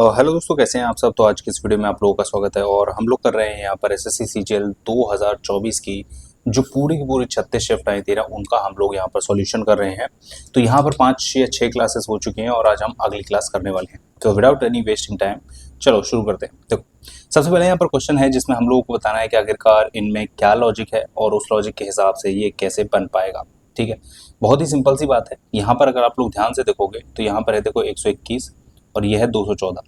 Hello दोस्तों, कैसे हैं आप सब। तो आज की इस वीडियो में आप लोगों का स्वागत है और हम लोग कर रहे हैं यहाँ पर एसएससी सीजीएल 2024 की जो पूरी की पूरी 36 शिफ्ट आई थी ना, उनका हम लोग यहाँ पर सॉल्यूशन कर रहे हैं। तो यहाँ पर 5 या 6 क्लासेस हो चुकी हैं और आज हम अगली क्लास करने वाले हैं। तो विदाउट एनी वेस्टिंग टाइम चलो शुरू करते हैं। देखो, सबसे पहले यहाँ पर क्वेश्चन है जिसमें हम लोगों को बताना है कि आखिरकार इनमें क्या लॉजिक है और उस लॉजिक के हिसाब से ये कैसे बन पाएगा। ठीक है, बहुत ही सिंपल सी बात है। यहाँ पर अगर आप लोग ध्यान से देखोगे तो यहाँ पर है देखो 121 और यह है 214,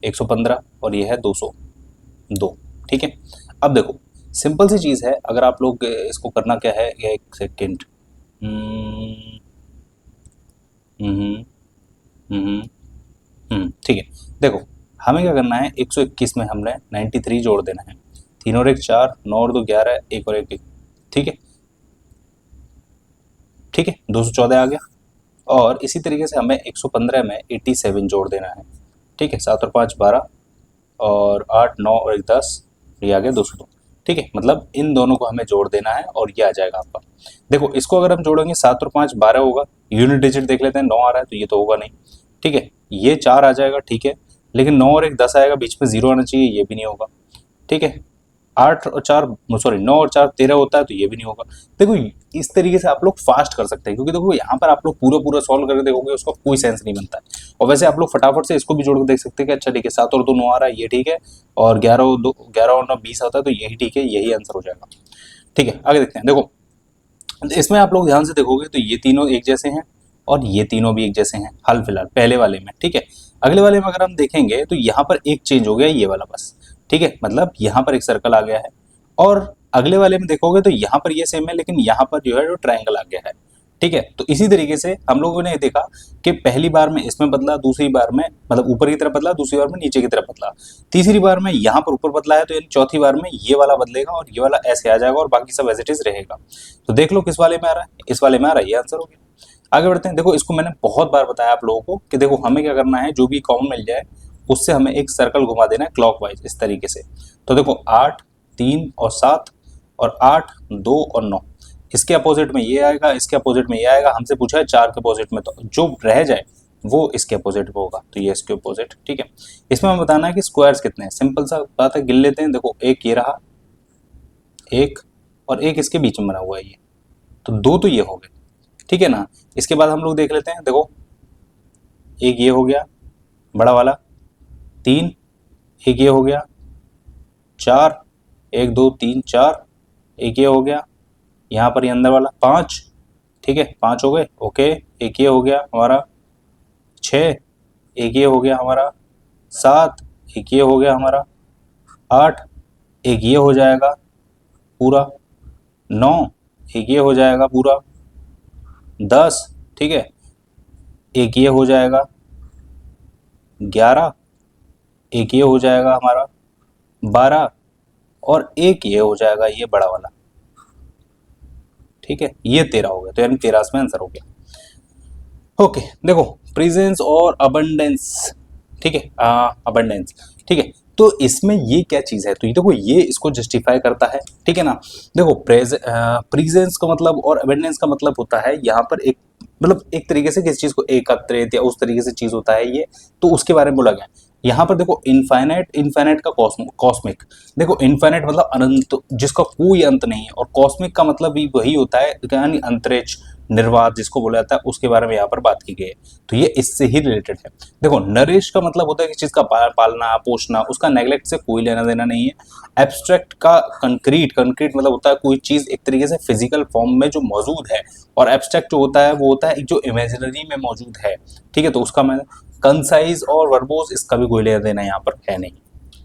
115 और यह है 202। ठीक है, अब देखो सिंपल सी चीज़ है। अगर आप लोग इसको करना क्या है, ये एक सेकेंड। ठीक है, देखो हमें क्या करना है, 121 में हमने 93 जोड़ देना है। 3 और 1 4, 9 और 2 11, 1 और 1 1। ठीक है, ठीक है, 214 आ गया। और इसी तरीके से हमें 115 में 87 जोड़ देना है। ठीक है, 7 और 5 12 और 8 9 और 1 10, ये आ गया 202। ठीक है, मतलब इन दोनों को हमें जोड़ देना है और ये आ जाएगा आपका। देखो इसको अगर हम जोड़ेंगे 7 और 5 12 होगा। यूनिट डिजिट देख लेते हैं, 9 आ रहा है तो ये तो होगा नहीं। ठीक है, ये 4 आ जाएगा। ठीक है, लेकिन 9 और 1 10 आएगा, बीच में 0 आना चाहिए, ये भी नहीं होगा। ठीक है, 8 और 4 सॉरी 9 और 4 13 होता है तो ये भी नहीं होगा। देखो इस तरीके से आप लोग फास्ट कर सकते हैं, क्योंकि देखो यहाँ पर आप लोग पूरा पूरा सॉल्व करके देखोगे उसका कोई सेंस नहीं बनता है। और वैसे आप लोग फटाफट से इसको भी जोड़ के देख सकते हैं कि अच्छा ठीक है 7 और 2 9 आ रहा है, ये ठीक है, और 11 और 9 20 आता है तो यही ठीक है, यही आंसर हो जाएगा। ठीक है, आगे देखते हैं। देखो इसमें आप लोग ध्यान से देखोगे तो ये तीनों एक जैसे हैं और ये तीनों भी एक जैसे हैं हाल फिलहाल पहले वाले में। ठीक है, अगले वाले में अगर हम देखेंगे तो यहाँ पर एक चेंज हो गया, ये वाला बस। ठीक है, मतलब यहाँ पर एक सर्कल आ गया है। और अगले वाले में देखोगे तो यहाँ पर ये सेम है, लेकिन यहाँ पर जो है जो ट्रायंगल आ गया है। ठीक है, तो इसी तरीके से हम लोगों ने देखा कि पहली बार में इसमें बदला, दूसरी बार में मतलब ऊपर की तरफ बदला, दूसरी बार में नीचे की तरफ बदला, तीसरी बार में यहाँ पर ऊपर बदला है, तो यानी चौथी बार में ये वाला बदलेगा और ये वाला ऐसे आ जाएगा और बाकी सब एज इट इज रहेगा। तो देख लो किस वाले में आ रहा है, इस वाले में आ रहा है, ये आंसर हो गया। आगे बढ़ते हैं। देखो इसको मैंने बहुत बार बताया आप लोगों को कि देखो हमें क्या करना है, जो भी कॉमन मिल जाए उससे हमें एक सर्कल घुमा देना है क्लॉकवाइज इस तरीके से। तो देखो 8 3 और 7 और 8 2 और 9, इसके अपोजिट में ये आएगा, इसके अपोजिट में ये आएगा। हमसे पूछा है 4 के अपोजिट में, तो जो रह जाए वो इसके अपोजिट में होगा, तो ये इसके अपोजिट। ठीक है, इसमें हमें बताना है कि स्क्वायर्स कितने हैं। सिंपल सा बात है, गिन लेते हैं। देखो एक ये रहा, एक और एक इसके बीच में बना हुआ है ये, तो 2 तो ये हो गए। ठीक है ना, इसके बाद हम लोग देख लेते हैं। देखो एक ये हो गया बड़ा वाला, 3, एक ये हो गया, 4, 1 2 3 4, एक ये हो गया, यहाँ पर ये अंदर वाला 5। ठीक है, 5 हो गए। ओके, एक ये हो गया हमारा 6, एक ये हो गया हमारा 7, एक ये हो गया हमारा 8, एक ये हो जाएगा पूरा 9, एक ये हो जाएगा पूरा 10। ठीक है, एक ये हो जाएगा 11, एक ये हो जाएगा हमारा 12 और एक ये हो जाएगा ये बड़ा वाला। ठीक है, ये 13 हो गया, तो यानी 13 में आंसर हो गया। ओके, देखो प्रेजेंस और अबंडेंस। ठीक है, अबंडेंस। ठीक है, तो इसमें ये क्या चीज है, तो ये देखो ये इसको जस्टिफाई करता है। ठीक है ना, देखो प्रेजेंस का मतलब और अबंडेंस का मतलब होता है यहाँ पर एक मतलब एक तरीके से किसी चीज को एकत्रित या उस तरीके से चीज होता है ये, तो उसके बारे में बोला गया। यहाँ पर देखो इनफाइनाइट, इनफाइनाइट का कॉस्मिक। देखो इनफाइनाइट मतलब अनंत, जिसका कोई अंत नहीं है, और कॉस्मिक का मतलब भी वही होता है यानी अंतरिक्ष, निर्वात जिसको बोला जाता है, उसके बारे में यहाँ पर बात की गई है। तो ये इससे ही रिलेटेड है। देखो नरिश का मतलब होता है किसी चीज का पालना पोषना, उसका नेग्लेक्ट से कोई लेना देना नहीं है। एब्स्ट्रैक्ट का कंक्रीट, कंक्रीट मतलब होता है कोई चीज एक तरीके से फिजिकल फॉर्म में जो मौजूद है, और एब्स्ट्रैक्ट जो होता है वो होता है एक जो इमेजिनरी में मौजूद है। ठीक है, तो उसका मैं कंसाइज और वर्बोज, इसका भी कोई लेना देना यहाँ पर है नहीं,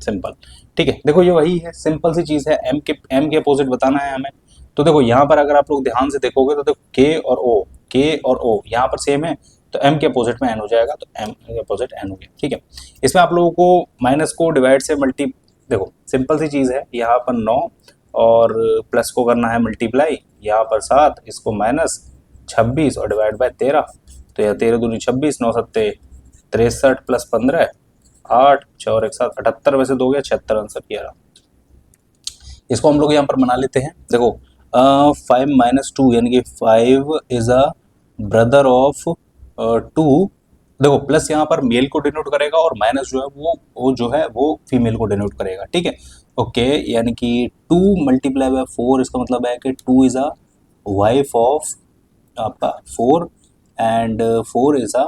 सिंपल। ठीक है, देखो ये वही है, सिंपल सी चीज है। एम के अपोजिट बताना है हमें। तो देखो यहाँ पर अगर आप लोग ध्यान से देखोगे तो देखो के और ओ यहाँ पर सेम है, तो एम के अपोजिट में एन हो जाएगा, तो एम के अपोजिट एन हो गया। ठीक है, इसमें आप लोगों को माइनस को डिवाइड से मल्टी, देखो सिंपल सी चीज है, यहाँ पर 9 और प्लस को करना है मल्टीप्लाई, यहाँ पर 7, इसको माइनस 26 और डिवाइड बाय 13, तो यह 13 दूनी 26, 9 सत्ते 63 प्लस 15 8, 6 और 1 7 78 में से 2 गया 76 आंसर किया रहा। इसको हम लोग यहाँ पर बना लेते हैं। देखो 5 - 2 यानी कि 5 इज अ ब्रदर ऑफ 2, देखो प्लस यहाँ पर मेल को डिनोट करेगा और माइनस जो है वो जो है वो फीमेल को डिनोट करेगा, ठीक है। ओके, यानी कि 2 मल्टीप्लाई बाय 4, इसका मतलब है कि 2 इज अ वाइफ ऑफ आपका 4 and 4 is a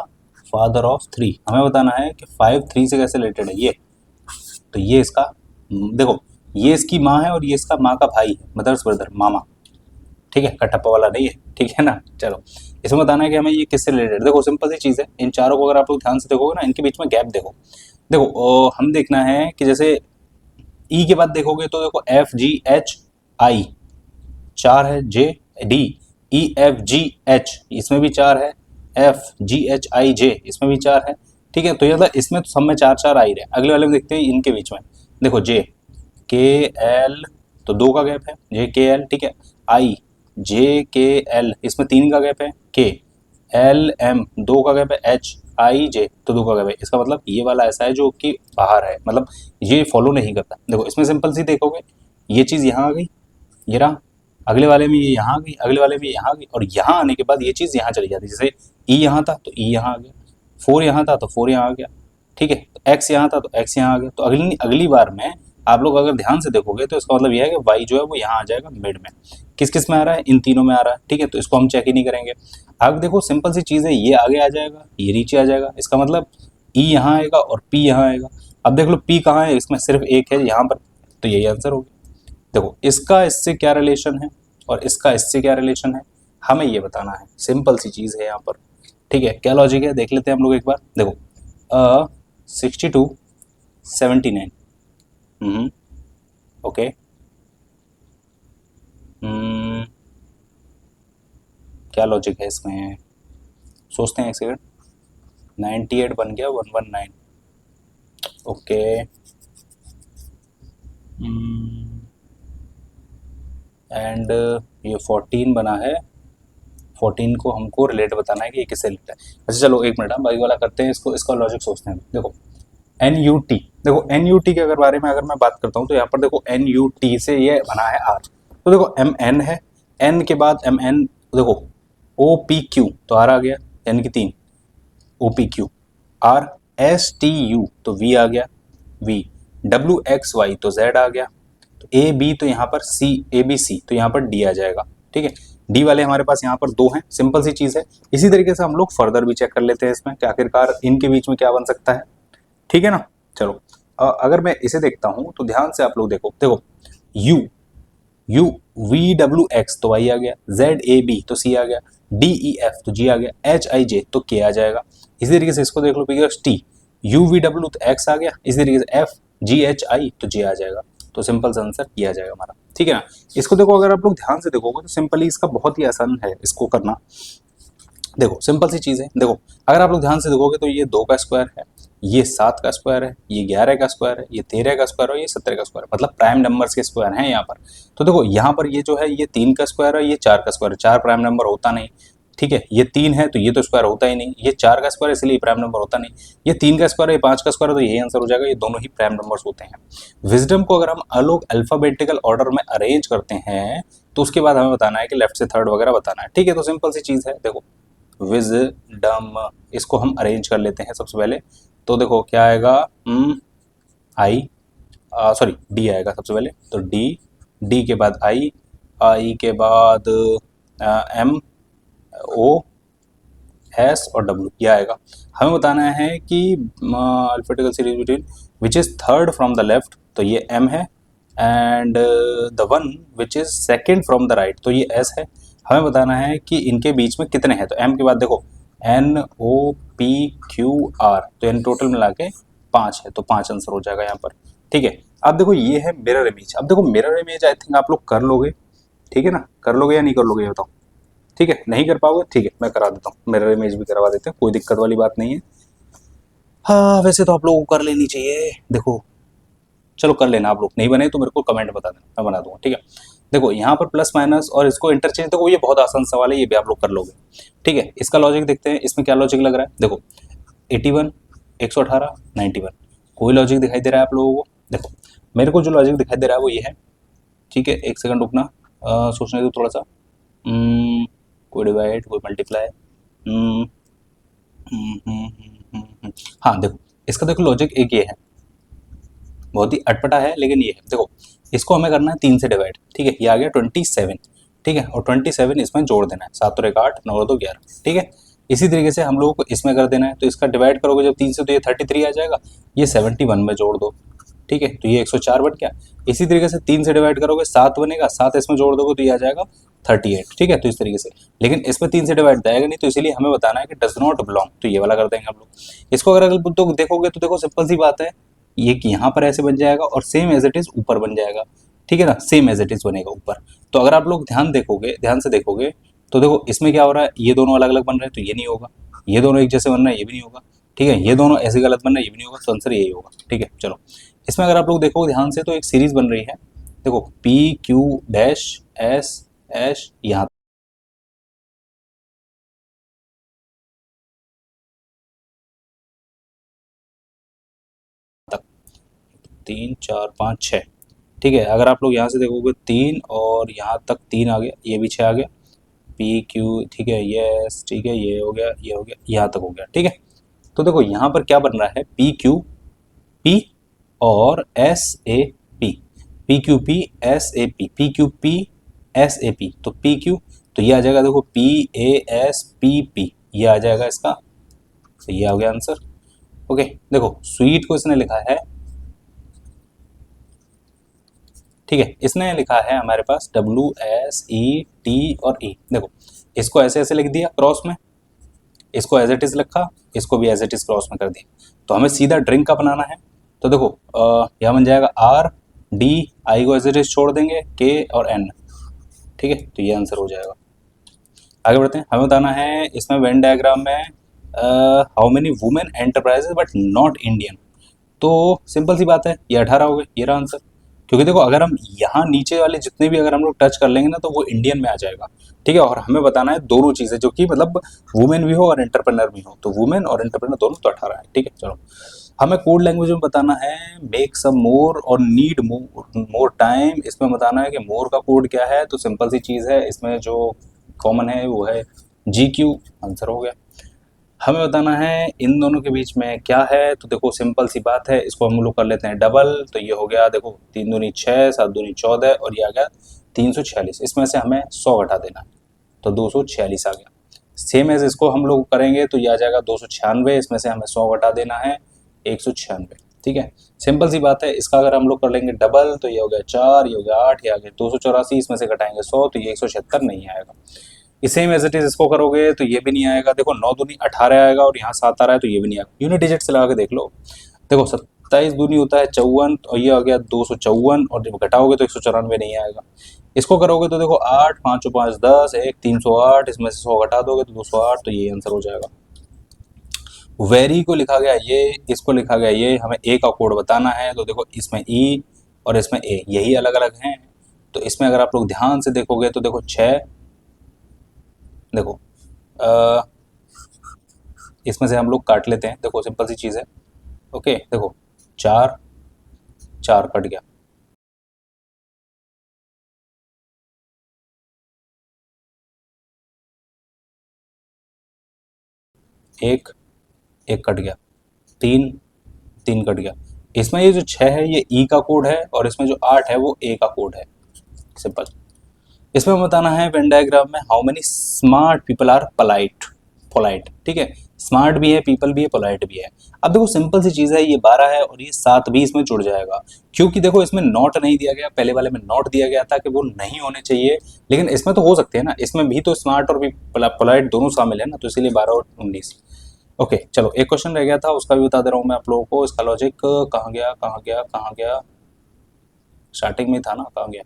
father of 3। हमें बताना है कि 5 3 से कैसे रिलेटेड है ये। तो ये इसका देखो, ये इसकी माँ है और ये इसका माँ का भाई है, मदर्स ब्रदर, मामा, ठीक है, कटप्पा वाला नहीं है, ठीक है ना। चलो इसमें बताना है कि हमें ये किससे रिलेटेड। देखो सिंपल सी चीज़ है, इन चारों को अगर आप लोग ध्यान से देखोगे ना, इनके बीच में गैप देखो। देखो हम देखना है कि जैसे ई के बाद देखोगे तो देखो एफ जी एच आई 4 है, J D E F G H इसमें भी 4 है, एफ जी एच आई जे इसमें भी 4 है, ठीक है। तो ये मतलब इसमें तो सब में 4 4 आ ही रहे। अगले वाले में देखते हैं इनके बीच में, देखो जे के एल तो 2 का गैप है, जे के एल, ठीक है। आई जे के एल इसमें 3 का गैप है, के एल एम 2 का गैप है, एच आई जे तो 2 का गैप है। इसका मतलब ये वाला ऐसा है जो कि बाहर है, मतलब ये फॉलो नहीं करता। देखो इसमें सिंपल सी देखोगे, ये चीज़ यहाँ आ गई, ये रहा, अगले वाले में ये यहाँ आ गई, अगले वाले में यहाँ आ गई, और यहाँ आने के बाद ये चीज़ यहाँ चली जाती है। जैसे ई यहाँ था तो ई यहाँ आ गया, 4 यहाँ था तो 4 यहाँ आ गया, ठीक है। तो एक्स यहाँ था तो एक्स यहाँ आ गया। तो अगली अगली बार में आप लोग अगर ध्यान से देखोगे तो इसका मतलब यह है कि वाई जो है वो यहाँ आ जाएगा मिड में। किस किस में आ रहा है, इन तीनों में आ रहा है, ठीक है। तो इसको हम चेक ही नहीं करेंगे। अब देखो सिंपल सी चीज़ है, ये आगे आ जाएगा, ये नीचे आ जाएगा, इसका मतलब ई यहाँ आएगा और पी यहाँ आएगा। अब देख लो पी कहाँ है, इसमें सिर्फ एक है यहाँ पर, तो यही आंसर हो गया। देखो इसका इससे क्या रिलेशन है और इसका इससे क्या रिलेशन है, हमें ये बताना है। सिंपल सी चीज़ है यहाँ पर, ठीक है। क्या लॉजिक है देख लेते हैं हम लोग एक बार। देखो 62 79, ओके, क्या लॉजिक है इसमें, सोचते हैं एक सेकंड। 98 बन गया 119, ओके। एंड ये 14 बना है, 14 को हमको रिलेट बताना है कि ये किससे रिलेट है। अच्छा चलो एक मिनट, हम बाकी वाला करते हैं, इसको इसका लॉजिक सोचते हैं। देखो एन यू टी, देखो एन यू टी के अगर बारे में अगर मैं बात करता हूँ तो यहाँ पर देखो एन यू टी से ये बना है आर, तो देखो एम एन है, एन के बाद एम एन, देखो ओ पी क्यू तो आर आ गया, यानी कि 3 O P Q, R S T U तो वी आ गया, वी डब्ल्यू एक्स वाई तो जेड आ गया, तो ए बी तो यहाँ पर सी, ए बी सी तो यहाँ पर डी आ जाएगा, ठीक है। डी वाले हमारे पास यहाँ पर 2 हैं, सिंपल सी चीज़ है। इसी तरीके से हम लोग फर्दर भी चेक कर लेते हैं इसमें कि आखिरकार इनके बीच में क्या बन सकता है, ठीक है ना। चलो अगर मैं इसे देखता हूँ तो ध्यान से आप लोग देखो, देखो you you we W x तो वाई आ गया, जेड ए बी तो सी आ गया, डी ई एफ तो जी आ गया, एच आई जे तो के आ जाएगा। इसी तरीके से इसको देख लो, टी यू वी डब्ल्यू तो एक्स आ गया, इसी तरीके से एफ जी एच आई तो जे आ जाएगा। तो सिंपल सा आंसर किया जाएगा हमारा, ठीक है ना। इसको देखो अगर आप लोग ध्यान से देखोगे तो सिंपली इसका बहुत ही आसान है इसको करना। देखो सिंपल सी चीज़ है, देखो अगर आप लोग ध्यान से देखोगे तो ये 2 का स्क्वायर है, ये 7 का स्क्वायर है, ये 11 का स्क्वायर है, ये 13 का स्क्वायर है, ये 17 का स्क्वायर है, मतलब प्राइम नंबर्स के स्क्वायर हैं यहाँ पर। तो देखो यहाँ पर ये जो है ये 3 का स्क्वायर है, ये 4 का स्क्वायर है, 4 प्राइम नंबर होता नहीं, ठीक है। ये 3 है तो ये तो स्क्वायर होता ही नहीं, ये 4 का स्क्वायर है इसलिए प्राइम नंबर होता नहीं, ये 3 का स्क्वायर है, ये 5 का स्क्वायर है, तो यही आंसर हो जाएगा, ये दोनों ही प्राइम नंबर्स होते हैं। विजडम को अगर हम अलग अल्फाबेटिकल ऑर्डर में अरेंज करते हैं तो उसके बाद हमें बताना है कि लेफ्ट से थर्ड वगैरह बताना है, ठीक है। तो सिंपल सी चीज़ है, देखो विजडम, इसको हम अरेंज कर लेते हैं सबसे पहले। तो देखो क्या आएगा, आई, सॉरी डी आएगा सबसे पहले, तो डी, डी के बाद आई, आई के बाद एम, ओ, एस और डब्ल्यू, ये आएगा। हमें बताना है कि alphabetical series between which is third from the left, तो ये एम है, and the one which is second from the right तो ये एस है। हमें बताना है कि इनके बीच में कितने हैं, तो एम के बाद देखो N O P Q R, तो इन टोटल मिला के 5 है, तो 5 आंसर हो जाएगा यहाँ पर, ठीक है। अब देखो ये है मिरर इमेज। अब देखो मिरर इमेज आई थिंक आप लोग कर लोगे, ठीक है ना, कर लोगे या नहीं कर लोगे ये बताओ, ठीक है। नहीं कर पाओगे, ठीक है मैं करा देता हूँ, मिरर इमेज भी करवा देते हैं, कोई दिक्कत वाली बात नहीं है। हाँ वैसे तो आप लोगों को कर लेनी चाहिए, देखो चलो कर लेना, आप लोग नहीं बने तो मेरे को कमेंट बता देना, मैं बना दूंगा, ठीक है। देखो यहाँ पर प्लस माइनस और इसको इंटरचेंज, देखो ये बहुत आसान सवाल है, ये भी आप लोग कर लोगे, ठीक है। इसका लॉजिक देखते हैं, इसमें क्या लॉजिक लग रहा है। देखो 81 118 91, कोई लॉजिक दिखाई दे रहा है आप लोगों को। देखो मेरे को जो लॉजिक दिखाई दे रहा है वो ये है, ठीक है। एक सेकंड रुकना, सोचने दो थोड़ा सा। कोई डिवाइड, कोई मल्टीप्लाई, हाँ देखो, इसका देखो लॉजिक एक ये है, बहुत ही अटपटा है लेकिन ये है। देखो इसको हमें करना है 3 से डिवाइड, ठीक है, ये आ गया 27, ठीक है, और 27 इसमें जोड़ देना है, 7 और 1 8, 9 और 2 11, ठीक है। इसी तरीके से हम लोगों को इसमें कर देना है, तो इसका डिवाइड करोगे जब 3 से तो ये 33 आ जाएगा, ये 71 में जोड़ दो, ठीक है, तो ये 104 बन गया। इसी तरीके से 3 से डिवाइड करोगे 7 बनेगा, 7 इसमें जोड़ दोगे तो ये आ जाएगा 38, ठीक है। तो इस तरीके से, लेकिन इसमें 3 से डिवाइड जाएगा नहीं, तो इसीलिए हमें बताना है कि डज नॉट बिलोंग, तो ये वाला कर देंगे हम लोग। इसको अगर तो देखोगे तो देखो सिंपल सी बात है, ये कि यहाँ पर ऐसे बन जाएगा और सेम एज इट इज ऊपर बन जाएगा, ठीक है ना, सेम एज इट इज बनेगा ऊपर। तो अगर आप लोग ध्यान से देखोगे तो देखो इसमें क्या हो रहा है, ये दोनों अलग अलग बन रहे हैं तो ये नहीं होगा, ये दोनों एक जैसे बन रहे हैं ये भी नहीं होगा, ठीक है, ये दोनों ऐसे गलत बन रहे हैं ये भी नहीं होगा, तो आंसर यही होगा, ठीक है। चलो इसमें अगर आप लोग देखो ध्यान से तो एक सीरीज बन रही है, देखो पी क्यू डैश एस एश यहाँ तक, 3 4 5 6, ठीक है। अगर आप लोग यहाँ से देखोगे 3 और यहाँ तक 3 आ गया, ये भी 6 आ गया, पी क्यू, ठीक है, यस, ठीक है, ये हो गया, ये हो गया, यहाँ तक हो गया, ठीक है। तो देखो यहाँ पर क्या बन रहा है, पी क्यू पी और S A P, P Q P S A P, P Q P S A P, तो पी क्यू, तो ये आ जाएगा देखो P A S P P, ये आ जाएगा इसका, तो ये आ गया आंसर। ओके देखो स्वीट को इसने लिखा है, ठीक है, इसने लिखा है हमारे पास WSET और E, देखो इसको ऐसे ऐसे लिख दिया क्रॉस में, इसको एज इट इज लिखा, इसको भी एज इट इज क्रॉस में कर दिया, तो हमें सीधा ड्रिंक का बनाना है। तो देखो यहाँ बन जाएगा RD, आई को एज इट इज छोड़ देंगे, K और N, ठीक है, तो ये आंसर हो जाएगा। आगे बढ़ते हैं, हमें बताना है इसमें वेन डायग्राम में how many women enterprises but not Indian, तो सिंपल सी बात है, ये 18 हो गए, ये रहा आंसर। क्योंकि देखो अगर हम यहाँ नीचे वाले जितने भी अगर हम लोग टच कर लेंगे ना तो वो इंडियन में आ जाएगा, ठीक है, और हमें बताना है दोनों चीज़ें जो कि मतलब वुमेन भी हो और एंटरप्रेनर भी हो, तो वुमेन और एंटरप्रेनर दोनों, तो 18 है, ठीक है। चलो हमें कोड लैंग्वेज में बताना है मेक सम मोर और नीड मोर टाइम, इसमें बताना है कि मोर का कोड क्या है, तो सिंपल सी चीज़ है, इसमें जो कॉमन है वो है GQ, आंसर हो गया। हमें बताना है इन दोनों के बीच में क्या है, तो देखो सिंपल सी बात है, इसको हम लोग कर लेते हैं डबल, तो ये हो गया देखो 3 दूनी 6, 7 दूनी 14 और ये आ गया 346, इसमें से हमें 100 घटा देना है, तो 246 आ गया। सेम एज इसको हम लोग करेंगे तो ये आ जाएगा 296, इसमें से हमें 100 घटा देना है 196, ठीक है, सिंपल सी बात है। इसका अगर हम लोग कर लेंगे डबल तो ये हो गया 4, ये हो गया 8, ये आ गया 284, इसमें से घटाएंगे 100 तो ये 176 नहीं आएगा। सेम एज इट इज इसको करोगे तो ये भी नहीं आएगा, देखो 9 दूनी 18 आएगा और यहाँ 7 आ रहा है तो ये भी नहीं आएगा, यूनिट डिजिट से लगा के देख लो, देखो 27 दूनी होता है 54 और ये आ गया 254 और जब घटाओगे तो 194 नहीं आएगा। इसको करोगे तो देखो 8 5 5 10 1 308, इसमें से 100 घटा दोगे तो 208, तो ये आंसर हो जाएगा। वेरी को लिखा गया ये, इसको लिखा गया ये, हमें ए का कोड बताना है, तो देखो इसमें ई और इसमें ए, यही अलग अलग हैं, तो इसमें अगर आप लोग ध्यान से देखोगे तो देखो 6, देखो इसमें से हम लोग काट लेते हैं, देखो सिंपल सी चीज़ है, ओके देखो 4 4 कट गया, एक एक कट गया, 3 3 कट गया, इसमें ये जो 6 है ये ई का कोड है और इसमें जो 8 है वो ए का कोड है, सिंपल। इसमें बताना है वेन डायग्राम में how many smart people are polite, polite, ठीक है, स्मार्ट भी है, पीपल भी है, पोलाइट भी है। अब देखो सिंपल सी चीज़ है, ये 12 है और ये 7 भी इसमें जुड़ जाएगा, क्योंकि देखो इसमें नॉट नहीं दिया गया, पहले वाले में नॉट दिया गया था कि वो नहीं होने चाहिए, लेकिन इसमें तो हो सकते हैं ना, इसमें भी तो स्मार्ट और पोलाइट दोनों शामिल है ना, तो इसीलिए 12 और 19। ओके चलो एक क्वेश्चन रह गया था, उसका भी बता दे रहा हूँ मैं आप लोगों को, इसका लॉजिक कहाँ गया कहाँ गया कहाँ गया, स्टार्टिंग में था ना, कहाँ गया,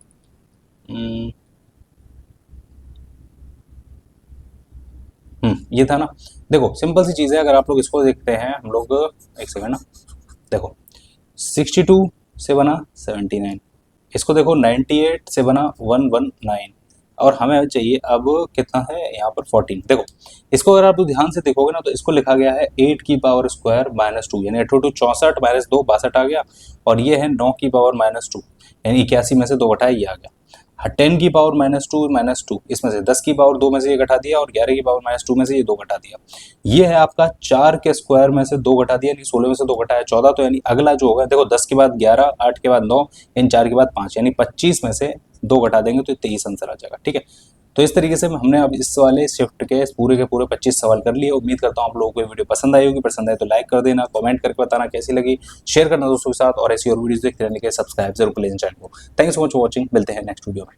ये था ना। देखो सिंपल सी चीज़ है, अगर आप लोग इसको देखते हैं हम लोग, एक सेकंड ना, देखो 62 से बना 79, इसको देखो 98 से बना 119 और हमें चाहिए अब कितना है यहाँ पर 14। देखो इसको अगर आप ध्यान से देखोगे ना तो इसको लिखा गया है 8 की पावर स्क्वायर -2, यानी 8 2 64 -2 62 आ गया, और ये है 9 की पावर -2 यानी 81 में से 2 घटाया, ये आ गया। 10 की पावर -2 इसमें से 10 की पावर 2 में से ये घटा दिया और 11 की पावर -2 में से ये 2 घटा दिया। ये है आपका 4 के स्क्वायर में से 2 घटा दिया, यानी 16 में से 2 घटाया 14। तो यानी अगला जो होगा, देखो 10 के बाद 11, 8 के बाद 9, इन 4 के बाद 5, यानी 25 में से 2 घटा देंगे तो 23 आंसर आ जाएगा। ठीक है, तो इस तरीके से हमने अब इस वाले शिफ्ट के पूरे 25 सवाल कर लिए। उम्मीद करता हूँ आप लोगों को ये वीडियो पसंद आई होगी। पसंद आए तो लाइक कर देना, कमेंट करके बताना कैसी लगी, शेयर करना दोस्तों के साथ, और ऐसी और वीडियोस देखते रहने के लिए सब्सक्राइब जरूर कर लेना चैनल को। Thank you so much for watching, मिलते हैं नेक्स्ट वीडियो में।